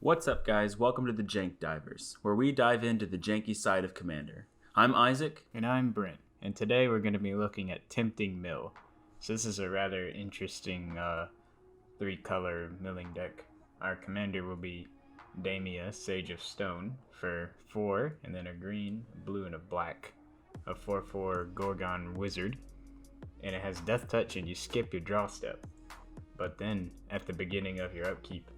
What's up, guys? Welcome to the Jank Divers, where we dive into the janky side of Commander. I'm Isaac. And I'm Brent, and today we're going to be looking at Tempting Mill. So this is a rather interesting three-color milling deck. Our commander will be Damia, Sage of Stone, for 4, and then a green, a blue, and a black. A 4/4 Gorgon Wizard, and it has Death Touch, and you skip your draw step. But then, at the beginning of your upkeep,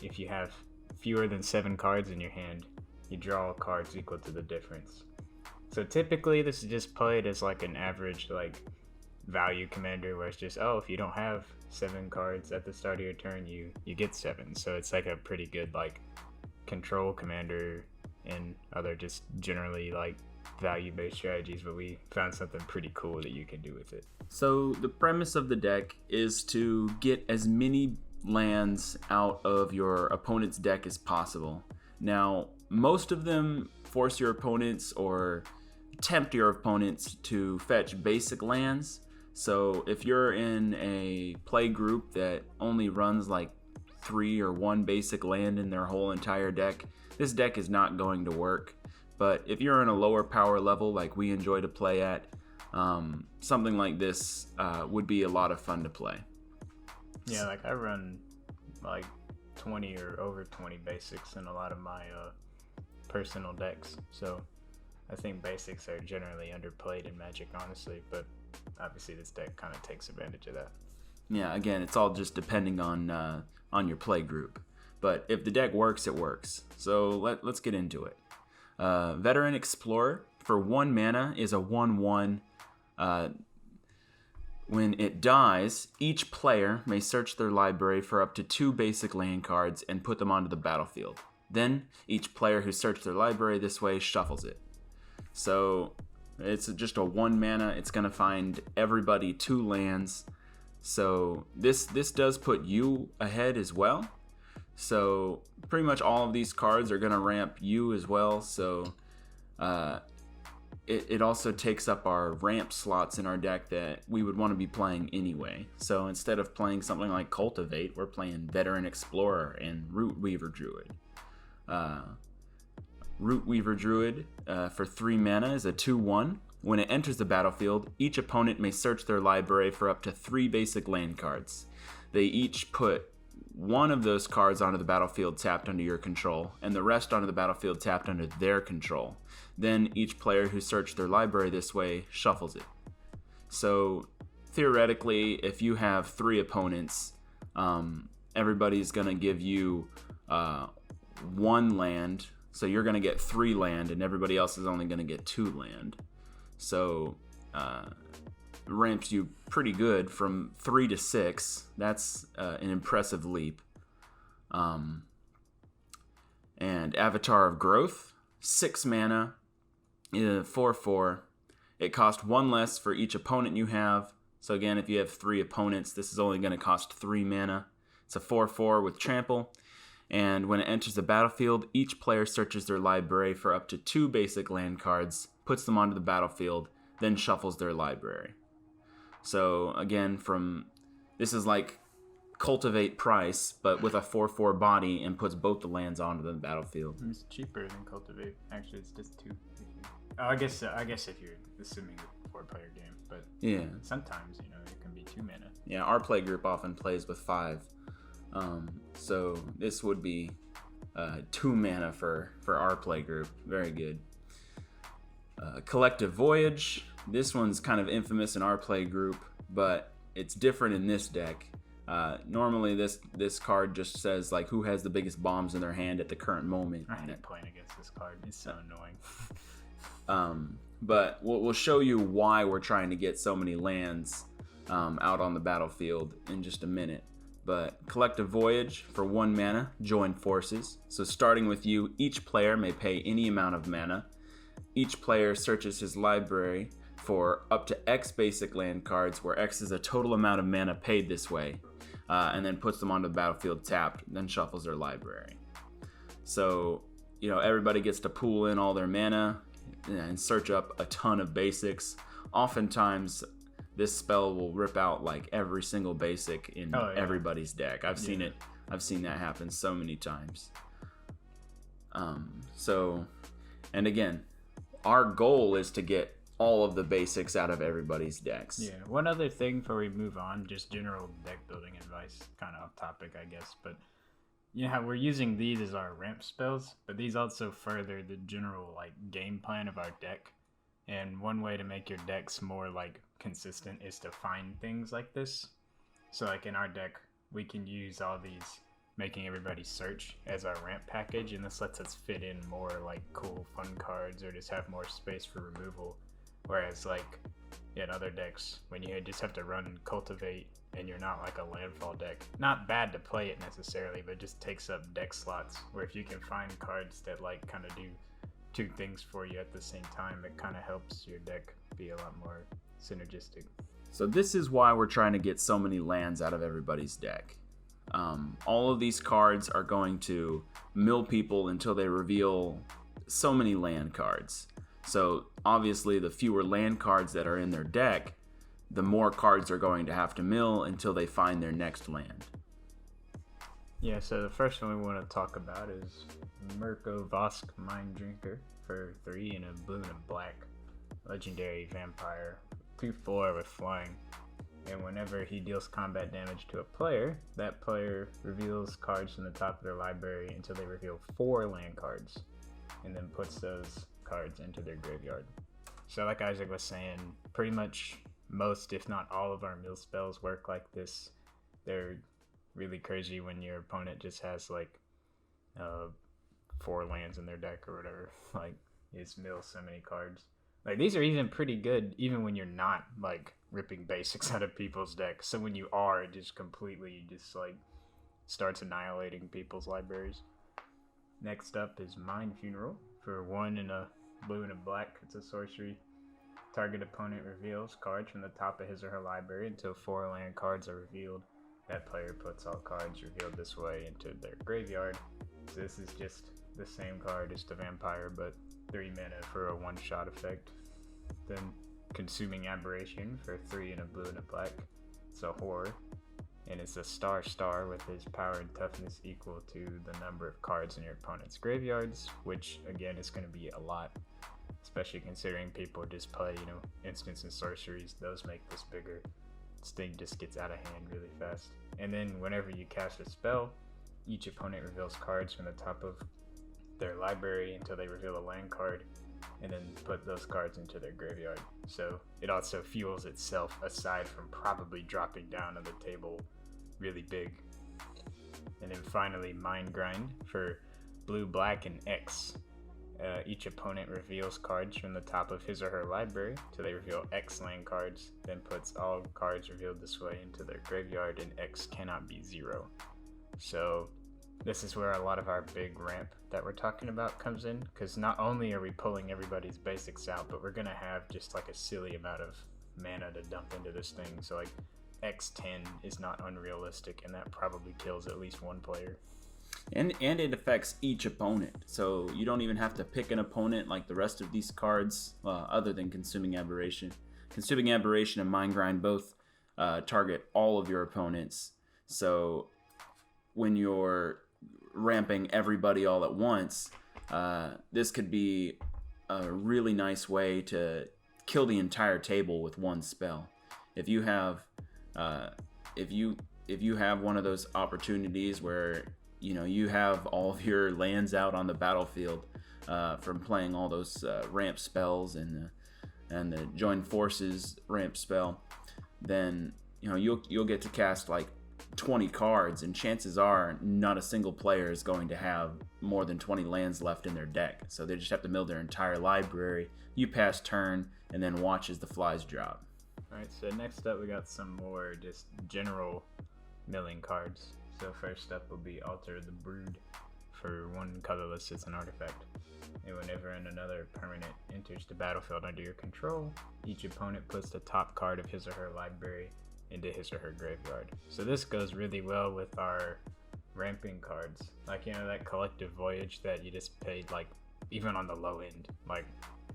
if you have fewer than 7 cards in your hand, you draw cards equal to the difference. So typically this is just played as like an average value commander where it's just, if you don't have 7 cards at the start of your turn, you get 7. So it's like a pretty good control commander and other just generally value-based strategies, but we found something pretty cool that you can do with it. So the premise of the deck is to get as many lands out of your opponent's deck as possible. Now, most of them force your opponents or tempt your opponents to fetch basic lands. So if you're in a play group that only runs 3 or 1 basic land in their whole entire deck, this deck is not going to work. But if you're in a lower power level like we enjoy to play at, something like this would be a lot of fun to play. Yeah, I run 20 or over 20 basics in a lot of my personal decks. So I think basics are generally underplayed in Magic, honestly, but obviously this deck kind of takes advantage of that. Yeah, again, it's all just depending on your play group. But if the deck works, it works. So let's get into it. Veteran Explorer for 1 mana is a 1/1. When it dies, each player may search their library for up to 2 basic land cards and put them onto the battlefield. Then, each player who searched their library this way shuffles it. So, it's just a 1 mana. It's going to find everybody 2 lands. So, this does put you ahead as well. So, pretty much all of these cards are going to ramp you as well. So, it also takes up our ramp slots in our deck that we would want to be playing anyway. So instead of playing something like Cultivate, we're playing Veteran Explorer and Root Weaver Druid. Root Weaver Druid for 3 mana is a 2/1. When it enters the battlefield, each opponent may search their library for up to 3 basic land cards. They each put 1 of those cards onto the battlefield tapped under your control, and the rest onto the battlefield tapped under their control. Then each player who searched their library this way shuffles it. So theoretically, if you have 3 opponents, everybody's going to give you 1 land, so you're going to get 3 land, and everybody else is only going to get 2 land. So ramps you pretty good from 3 to 6. That's an impressive leap. And Avatar of Growth, 6 mana, 4/4. It costs 1 less for each opponent you have. So again, if you have 3 opponents, this is only going to cost 3 mana. It's a 4/4 with trample. And when it enters the battlefield, each player searches their library for up to 2 basic land cards, puts them onto the battlefield, then shuffles their library. So again, this is like Cultivate price, but with a 4/4 body, and puts both the lands onto the battlefield. It's cheaper than Cultivate. Actually, it's just 2. I guess if you're assuming a 4-player game, but yeah, sometimes it can be 2 mana. Yeah, our play group often plays with 5, so this would be 2 mana for our play group. Very good. Collective Voyage. This one's kind of infamous in our play group, but it's different in this deck. Normally this card just says who has the biggest bombs in their hand at the current moment. I hate playing against this card. It's so annoying. But we'll show you why we're trying to get so many lands out on the battlefield in just a minute. But Collective Voyage for 1 mana, join forces. So starting with you, each player may pay any amount of mana. Each player searches his library for up to X basic land cards, where X is a total amount of mana paid this way, and then puts them onto the battlefield tapped, then shuffles their library. So, everybody gets to pool in all their mana and search up a ton of basics. Oftentimes, this spell will rip out every single basic in everybody's deck. I've seen that happen so many times. And again, our goal is to get all of the basics out of everybody's decks. Yeah, one other thing before we move on, just general deck building advice, kind of off topic, I guess, but you know how we're using these as our ramp spells, but these also further the general like game plan of our deck. And one way to make your decks more like consistent is to find things like this. So like in our deck, we can use all these making everybody search as our ramp package, and this lets us fit in more like cool fun cards or just have more space for removal. Whereas like in other decks, when you just have to run cultivate and you're not like a landfall deck, not bad to play it necessarily, but just takes up deck slots. Where if you can find cards that like kind of do two things for you at the same time, it kind of helps your deck be a lot more synergistic. So this is why we're trying to get so many lands out of everybody's deck. All of these cards are going to mill people until they reveal so many land cards. So obviously the fewer land cards that are in their deck, the more cards they're going to have to mill until they find their next land. Yeah, so the first one we want to talk about is Mirko Vosk Mind Drinker for 3 and a blue and a black. Legendary vampire, 2/4 with flying. And whenever he deals combat damage to a player, that player reveals cards from the top of their library until they reveal 4 land cards, and then puts those cards into their graveyard. So like Isaac was saying, pretty much most, if not all of our mill spells work like this. They're really crazy when your opponent just has like 4 lands in their deck or whatever. Like, it's mill so many cards. Like, these are even pretty good even when you're not like ripping basics out of people's decks. So when you are, it just completely just like starts annihilating people's libraries. Next up is Mind Funeral for 1 and a blue and a black. It's a sorcery. Target opponent reveals cards from the top of his or her library until 4 land cards are revealed. That player puts all cards revealed this way into their graveyard. So this is just the same card as the vampire, but 3 mana for a 1-shot effect. Then Consuming Aberration for 3 and a blue and a black. It's a horror, and it's a star with his power and toughness equal to the number of cards in your opponent's graveyards, which again is going to be a lot, especially considering people just play, instants and sorceries. Those make this bigger. This thing just gets out of hand really fast. And then whenever you cast a spell, each opponent reveals cards from the top of their library until they reveal a land card, and then put those cards into their graveyard. So it also fuels itself, aside from probably dropping down on the table really big. And then finally, Mind Grind for blue, black, and X. Each opponent reveals cards from the top of his or her library till they reveal X land cards, then puts all cards revealed this way into their graveyard, and X cannot be 0. So this is where a lot of our big ramp that we're talking about comes in, because not only are we pulling everybody's basics out, but we're going to have just like a silly amount of mana to dump into this thing. So like X10 is not unrealistic, and that probably kills at least one player. And it affects each opponent, so you don't even have to pick an opponent like the rest of these cards, other than Consuming Aberration. Consuming Aberration and Mind Grind both target all of your opponents, so when you're ramping everybody all at once, this could be a really nice way to kill the entire table with one spell. If you have if you have one of those opportunities where you have all of your lands out on the battlefield from playing all those ramp spells and the Join Forces ramp spell, then you'll get to cast like 20 cards, and chances are not a single player is going to have more than 20 lands left in their deck. So they just have to mill their entire library. You pass turn and then watch as the flies drop. Alright, so next up we got some more just general milling cards. So first up will be Altar of the Brood for 1 colorless. It's an artifact. And whenever another permanent enters the battlefield under your control, each opponent puts the top card of his or her library into his or her graveyard. So this goes really well with our ramping cards. Like, that Collective Voyage that you just paid, like, even on the low end. Like,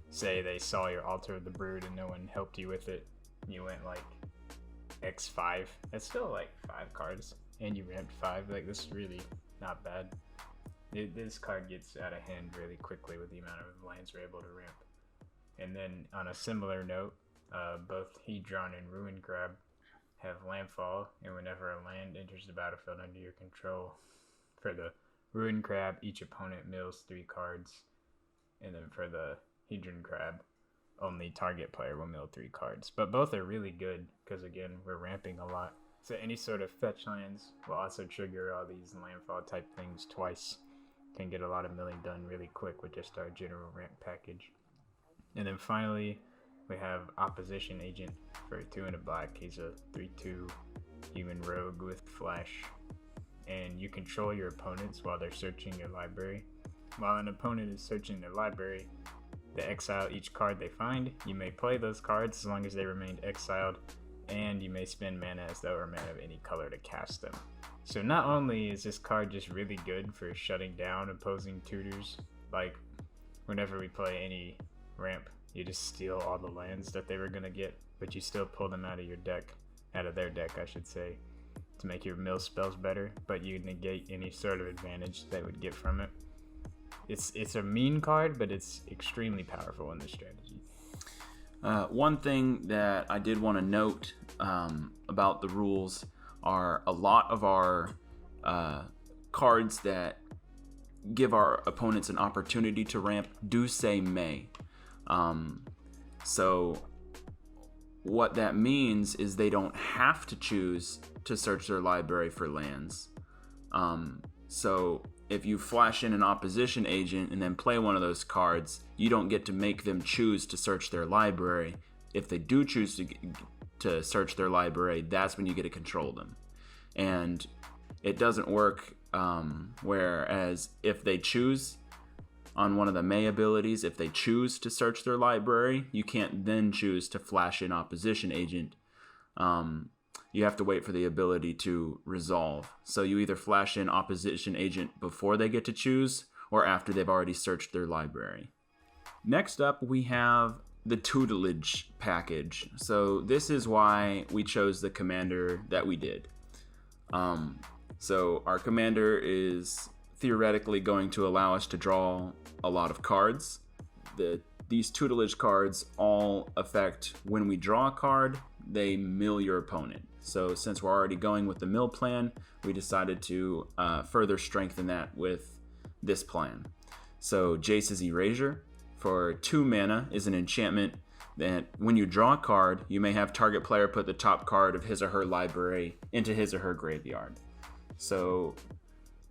say they saw your Altar of the Brood and no one helped you with it. You went, like, X5. That's still, like, 5 cards. And you ramped 5. Like, this is really not bad. This card gets out of hand really quickly with the amount of lands we're able to ramp. And then on a similar note, both Hedron and Ruin Crab have landfall, and whenever a land enters the battlefield under your control, for the Ruin Crab, each opponent mills 3 cards, and then for the Hedron Crab, only target player will mill 3 cards. But both are really good because, again, we're ramping a lot. So any sort of fetch lands will also trigger all these landfall type things twice. Can get a lot of milling done really quick with just our general ramp package. And then finally, we have Opposition Agent for 2 and a black. He's a 3/2 human rogue with flash. And you control your opponents while they're searching your library. While an opponent is searching their library, they exile each card they find. You may play those cards as long as they remain exiled, and you may spend mana as though or mana of any color to cast them. So not only is this card just really good for shutting down opposing tutors, like whenever we play any ramp, you just steal all the lands that they were gonna get, but you still pull them out of your deck, out of their deck I should say, to make your mill spells better, but you negate any sort of advantage they would get from it. It's a mean card, but it's extremely powerful in this strategy. One thing that I did want to note about the rules are a lot of our cards that give our opponents an opportunity to ramp do say may. So what that means is they don't have to choose to search their library for lands. So if you flash in an opposition agent and then play one of those cards, you don't get to make them choose to search their library. If they do choose to search their library, that's when you get to control them. And it doesn't work whereas if they choose on one of the May abilities, if they choose to search their library, you can't then choose to flash in opposition agent. You have to wait for the ability to resolve. So you either flash in opposition agent before they get to choose or after they've already searched their library. Next up, we have the Tutelage Package. So this is why we chose the commander that we did. So our commander is theoretically going to allow us to draw a lot of cards. These tutelage cards all affect when we draw a card, they mill your opponent. So since we're already going with the mill plan, we decided to further strengthen that with this plan. So Jace's Erasure for 2 mana is an enchantment that when you draw a card, you may have target player put the top card of his or her library into his or her graveyard. So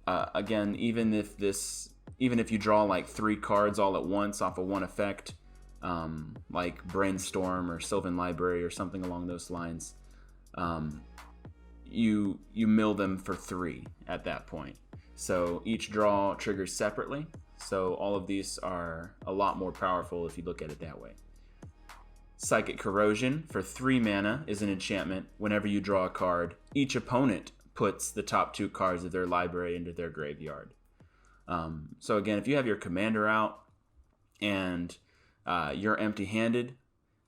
again, even if you draw like 3 cards all at once off of one effect, like Brainstorm or Sylvan Library or something along those lines, you mill them for 3 at that point. So each draw triggers separately. So all of these are a lot more powerful if you look at it that way. Psychic Corrosion for 3 mana is an enchantment. Whenever you draw a card, each opponent puts the top 2 cards of their library into their graveyard. So again, if you have your commander out and you're empty-handed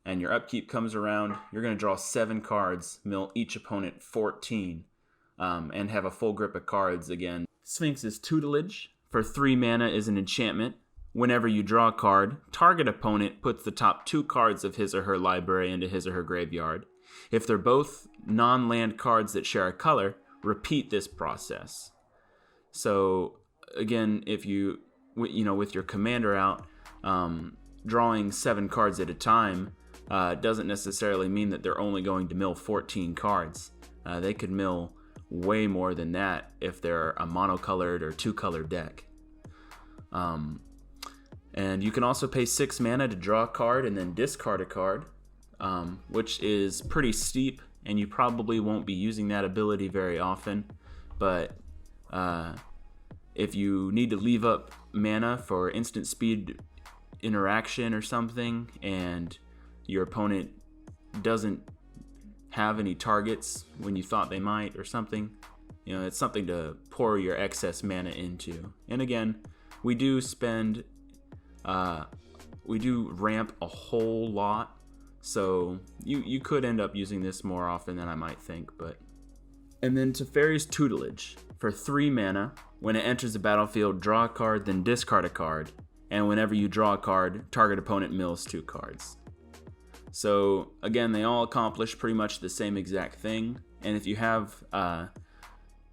and your upkeep comes around, you're going to draw 7 cards, mill each opponent 14, and have a full grip of cards again. Sphinx's Tutelage for 3 mana is an enchantment. Whenever you draw a card, target opponent puts the top 2 cards of his or her library into his or her graveyard. If they're both non-land cards that share a color, repeat this process. So again, if you with your commander out, drawing 7 cards at a time doesn't necessarily mean that they're only going to mill 14 cards. They could mill way more than that if they're a monocolored or 2-color deck. And you can also pay 6 mana to draw a card and then discard a card, which is pretty steep, and you probably won't be using that ability very often. But if you need to leave up mana for instant speed interaction or something, and your opponent doesn't have any targets when you thought they might or something, it's something to pour your excess mana into. And again, we do ramp a whole lot, so you could end up using this more often than I might think, but And then Teferi's Tutelage. For 3 mana, when it enters the battlefield, draw a card, then discard a card. And whenever you draw a card, target opponent mills 2 cards. So again, they all accomplish pretty much the same exact thing. And if you have,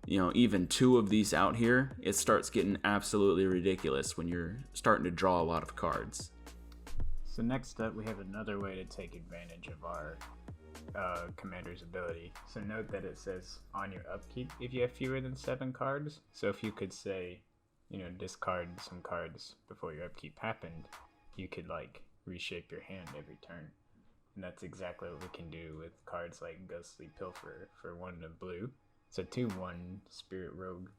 even 2 of these out here, it starts getting absolutely ridiculous when you're starting to draw a lot of cards. So next up, we have another way to take advantage of our commander's ability. So note that it says on your upkeep if you have fewer than 7 cards. So if you could say, discard some cards before your upkeep happened, you could reshape your hand every turn. And that's exactly what we can do with cards like Ghostly Pilfer for 1 of blue. It's a 2/1 Spirit Rogue.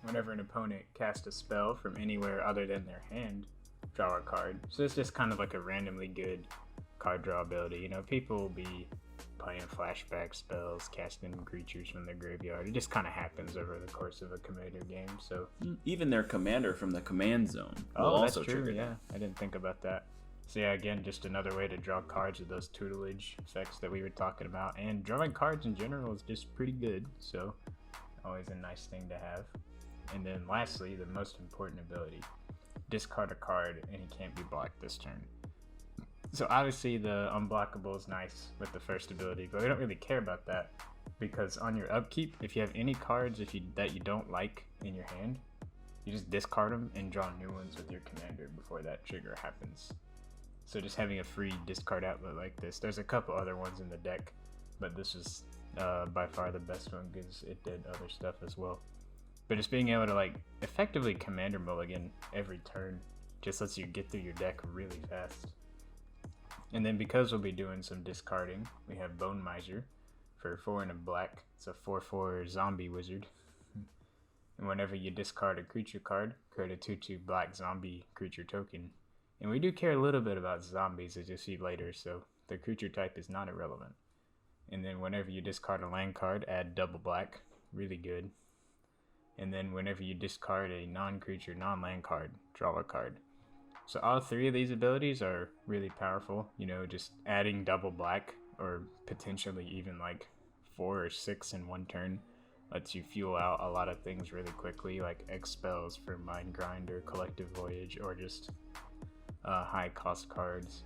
Whenever an opponent casts a spell from anywhere other than their hand, draw a card. So it's just kind of like a randomly good card draw ability. People will be playing flashback spells, casting creatures from their graveyard. It just kind of happens over the course of a commander game. So even their commander from the command zone will also also true. trigger. Yeah, I didn't think about that. So yeah, again, just another way to draw cards with those tutelage effects that we were talking about. And drawing cards in general is just pretty good. So always a nice thing to have. And then lastly, the most important ability. Discard a card and he can't be blocked this turn. So obviously the unblockable is nice with the first ability, but we don't really care about that because on your upkeep, if you have any cards that you don't like in your hand, you just discard them and draw new ones with your commander before that trigger happens. So just having a free discard outlet like this, there's a couple other ones in the deck, but this is by far the best one because it did other stuff as well. But just being able to effectively commander mulligan every turn just lets you get through your deck really fast. And then because we'll be doing some discarding, we have Bone Miser for 4 and a black. It's a 4/4 zombie wizard. And whenever you discard a creature card, create a 2/2 black zombie creature token. And we do care a little bit about zombies, as you'll see later, so the creature type is not irrelevant. And then whenever you discard a land card, add double black. Really good. And then whenever you discard a non-creature, non-land card, draw a card. So all 3 of these abilities are really powerful. Just adding double black, or potentially even 4 or 6 in 1 turn, lets you fuel out a lot of things really quickly, like X spells for Mind Grinder, Collective Voyage, or just high cost cards.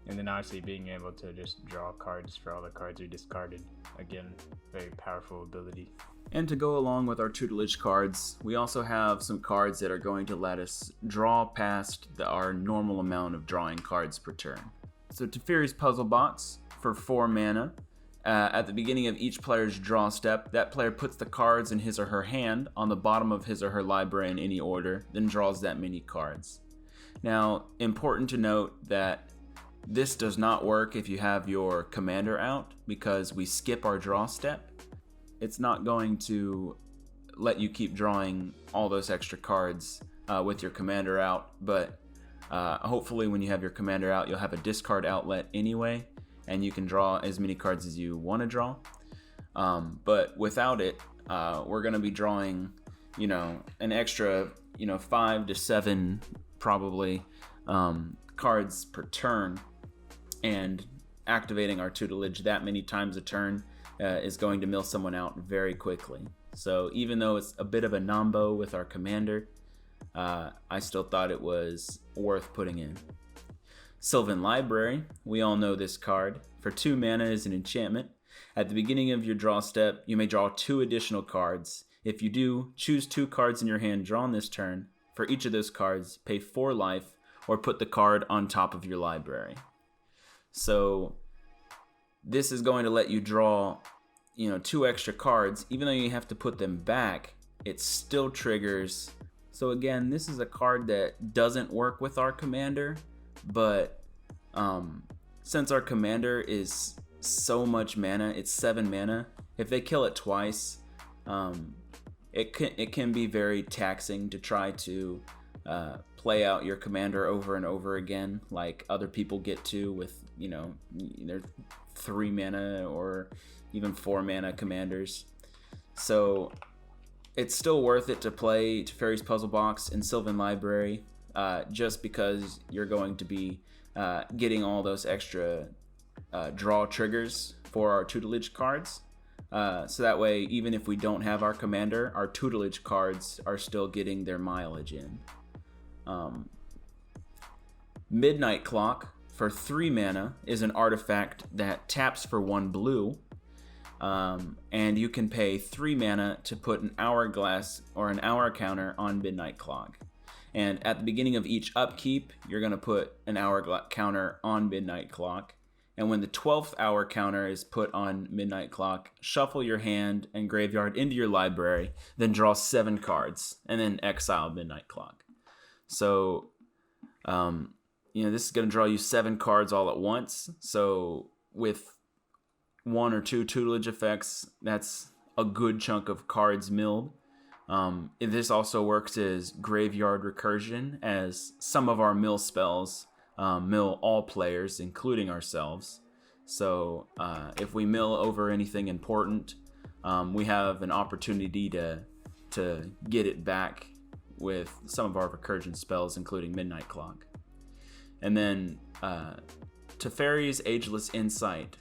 And then obviously being able to just draw cards for all the cards you discarded. Again, very powerful ability. And to go along with our tutelage cards, we also have some cards that are going to let us draw past our normal amount of drawing cards per turn. So Teferi's Puzzle Box for 4 mana. At the beginning of each player's draw step, that player puts the cards in his or her hand on the bottom of his or her library in any order, then draws that many cards. Now, important to note that this does not work if you have your commander out, because we skip our draw step. It's not going to let you keep drawing all those extra cards with your commander out, but hopefully when you have your commander out, you'll have a discard outlet anyway, and you can draw as many cards as you want to draw. But without it, we're going to be drawing, an extra, 5 to 7 probably cards per turn, and activating our tutelage that many times a turn is going to mill someone out very quickly. So even though it's a bit of a nombo with our commander, I still thought it was worth putting in. Sylvan Library, we all know this card. For 2 mana is an enchantment. At the beginning of your draw step, you may draw 2 additional cards. If you do, choose 2 cards in your hand drawn this turn. For each of those cards, pay 4 life or put the card on top of your library. So this is going to let you draw, 2 extra cards. Even though you have to put them back, it still triggers. So again, this is a card that doesn't work with our commander, but since our commander is so much mana, it's 7 mana, if they kill it twice, it can be very taxing to try to play out your commander over and over again, like other people get to with, their 3 mana or even 4 mana commanders. So it's still worth it to play Teferi's Puzzle Box and Sylvan Library, just because you're going to be getting all those extra draw triggers for our tutelage cards. So that way, even if we don't have our commander, our tutelage cards are still getting their mileage in. Midnight Clock for 3 mana is an artifact that taps for 1 blue, and you can pay 3 mana to put an hourglass or an hour counter on Midnight Clock. And at the beginning of each upkeep, you're going to put an hour counter on Midnight Clock. And when the 12th hour counter is put on Midnight Clock, shuffle your hand and graveyard into your library, then draw 7 cards, and then exile Midnight Clock. So, this is going to draw you 7 cards all at once. So with 1 or 2 tutelage effects, that's a good chunk of cards milled. This also works as graveyard recursion, as some of our mill spells mill all players, including ourselves. So if we mill over anything important, we have an opportunity to get it back with some of our recursion spells, including Midnight Clock. And then Teferi's Ageless Insight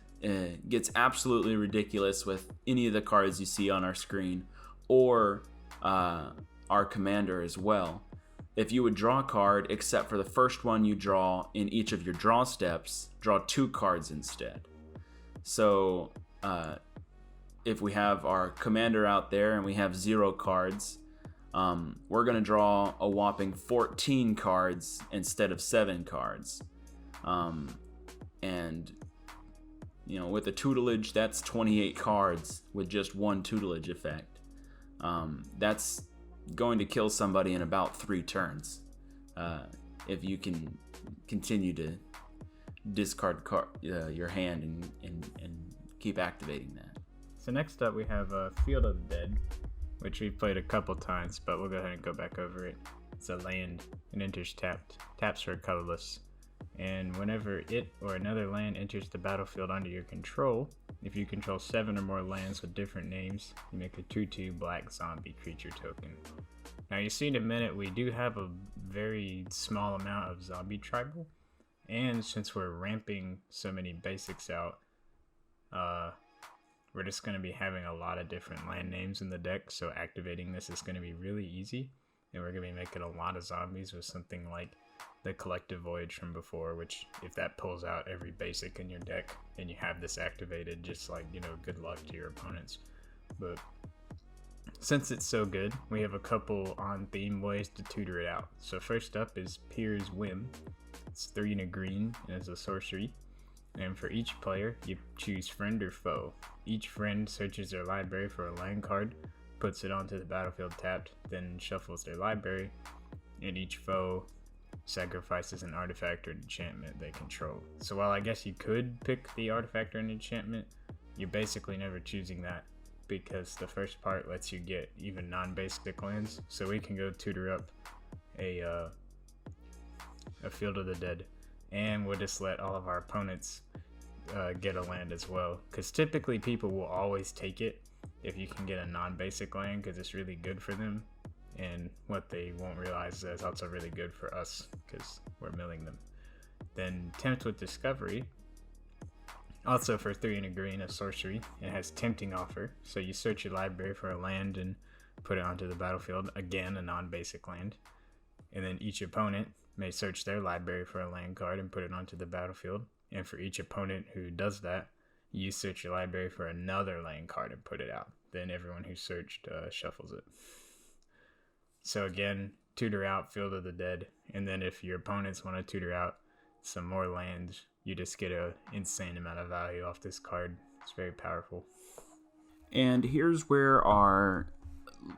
gets absolutely ridiculous with any of the cards you see on our screen, or our commander as well. If you would draw a card, except for the first one you draw in each of your draw steps, draw 2 cards instead. So if we have our commander out there and we have 0 cards, we're going to draw a whopping 14 cards instead of 7 cards. And, with a tutelage, that's 28 cards with just 1 tutelage effect. That's going to kill somebody in about 3 turns. If you can continue to discard your hand and keep activating that. So next up we have Field of the Dead, which we've played a couple times, but we'll go ahead and go back over it. It's a land and enters taps for colorless. And whenever it or another land enters the battlefield under your control, if you control 7 or more lands with different names, you make a 2/2 black zombie creature token. Now you see in a minute, we do have a very small amount of zombie tribal, and since we're ramping so many basics out, we're just going to be having a lot of different land names in the deck, so activating this is going to be really easy, and we're going to be making a lot of zombies with something like the Collective Voyage from before, which if that pulls out every basic in your deck and you have this activated, just like, good luck to your opponents. But since it's so good, we have a couple on theme ways to tutor it out. So first up is Pier's Whim. It's 3 and a green and it's a sorcery. And for each player, you choose friend or foe. Each friend searches their library for a land card, puts it onto the battlefield tapped, then shuffles their library, and each foe sacrifices an artifact or enchantment they control. So while I guess you could pick the artifact or an enchantment, you're basically never choosing that, because the first part lets you get even non-basic lands. So we can go tutor up a Field of the Dead, and we'll just let all of our opponents get a land as well, because typically people will always take it if you can get a non-basic land, because it's really good for them. And what they won't realize is it's also really good for us because we're milling them. Then Tempt with Discovery, also for 3 and a green, a sorcery. It has Tempting Offer, so you search your library for a land and put it onto the battlefield. Again, a non-basic land. And then each opponent may search their library for a land card and put it onto the battlefield. And for each opponent who does that, you search your library for another land card and put it out. Then everyone who searched shuffles it. So again, tutor out Field of the Dead, and then if your opponents want to tutor out some more lands, you just get an insane amount of value off this card. It's very powerful. And here's where our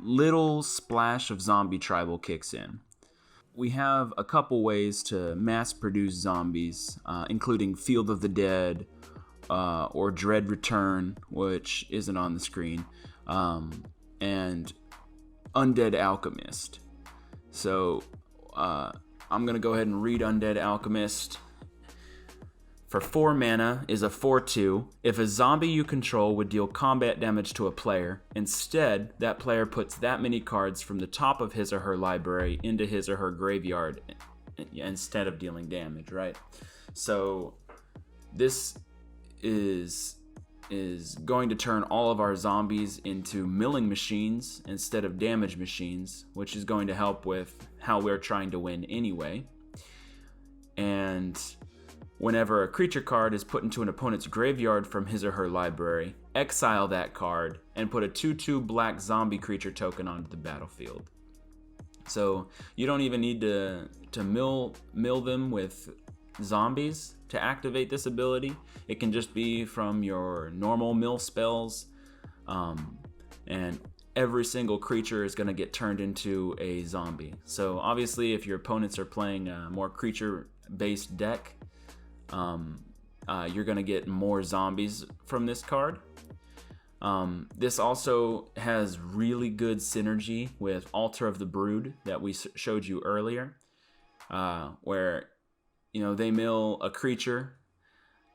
little splash of zombie tribal kicks in. We have a couple ways to mass produce zombies, including Field of the Dead or Dread Return, which isn't on the screen, and Undead Alchemist. So I'm going to go ahead and read Undead Alchemist. For 4 mana is a 4/2. If a zombie you control would deal combat damage to a player, instead that player puts that many cards from the top of his or her library into his or her graveyard instead of dealing damage, right? So this is is going to turn all of our zombies into milling machines instead of damage machines, which is going to help with how we're trying to win anyway. And whenever a creature card is put into an opponent's graveyard from his or her library, exile that card and put a 2/2 black zombie creature token onto the battlefield. So you don't even need to mill them with zombies to activate this ability. It can just be from your normal mill spells, and every single creature is going to get turned into a zombie. So obviously if your opponents are playing a more creature-based deck, you're going to get more zombies from this card. This also has really good synergy with Altar of the Brood that we showed you earlier, where they mill a creature,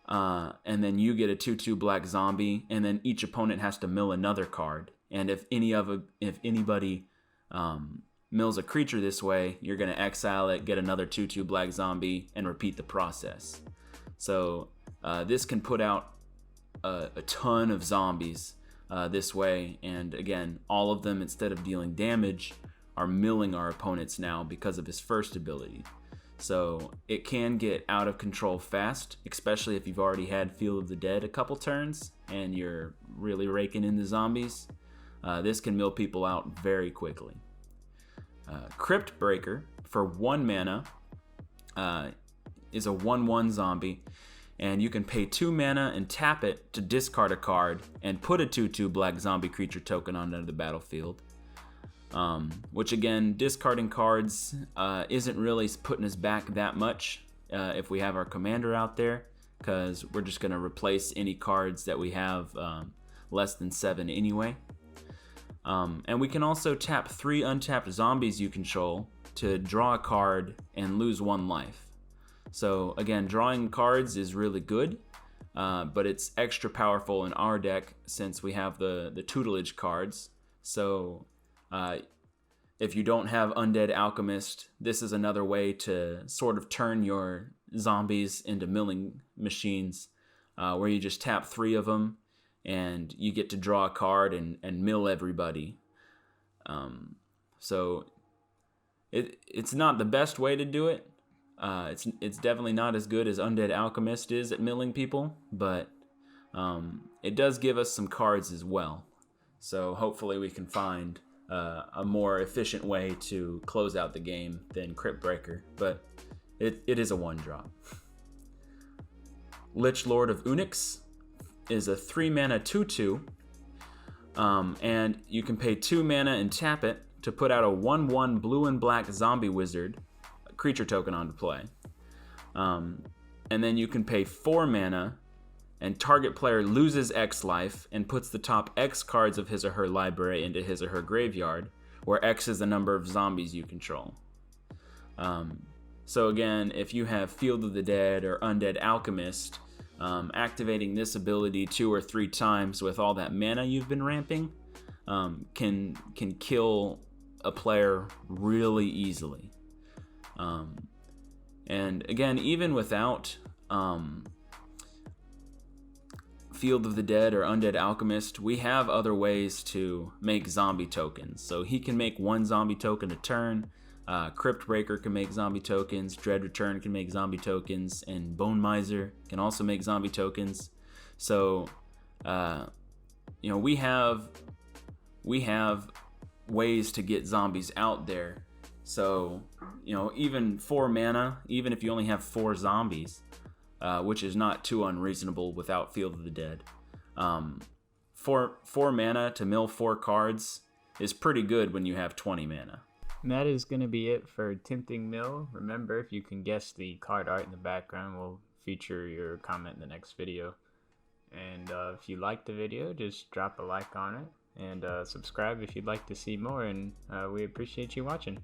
and then you get a 2/2 black zombie, and then each opponent has to mill another card. And if anybody mills a creature this way, you're going to exile it, get another 2/2 black zombie, and repeat the process. So this can put out a ton of zombies this way, and again, all of them, instead of dealing damage, are milling our opponents now because of his first ability. So it can get out of control fast, especially if you've already had Field of the Dead a couple turns and you're really raking in the zombies. This can mill people out very quickly. Crypt Breaker for 1 mana is a 1/1 zombie, and you can pay 2 mana and tap it to discard a card and put a 2/2 black zombie creature token onto the battlefield. Which again, discarding cards isn't really putting us back that much if we have our commander out there, because we're just going to replace any cards that we have less than 7 anyway. And we can also tap 3 untapped zombies you control to draw a card and lose 1 life. So again, drawing cards is really good, but it's extra powerful in our deck since we have the tutelage cards. So if you don't have Undead Alchemist, this is another way to sort of turn your zombies into milling machines, where you just tap 3 of them and you get to draw a card and mill everybody. So it's not the best way to do it. It's definitely not as good as Undead Alchemist is at milling people, but it does give us some cards as well. So hopefully we can find a more efficient way to close out the game than Crypt Breaker, but it is a 1-drop. Lich Lord of Unx is a 3 mana 2/2, and you can pay 2 mana and tap it to put out a 1/1 blue and black zombie wizard creature token onto play. And then you can pay 4 mana and target player loses X life and puts the top X cards of his or her library into his or her graveyard, where X is the number of zombies you control. So again, if you have Field of the Dead or Undead Alchemist, activating this ability 2 or 3 times with all that mana you've been ramping can kill a player really easily. And again, even without Field of the Dead or Undead Alchemist, we have other ways to make zombie tokens. So he can make 1 zombie token a turn, Crypt Breaker can make zombie tokens, Dread Return can make zombie tokens, and Bone Miser can also make zombie tokens. So we have ways to get zombies out there. So even 4 mana, even if you only have 4 zombies, which is not too unreasonable without Field of the Dead, 4 mana to mill 4 cards is pretty good when you have 20 mana. And that is going to be it for Tempting Mill. Remember, if you can guess the card art in the background, we'll feature your comment in the next video. And if you liked the video, just drop a like on it, and subscribe if you'd like to see more, and we appreciate you watching.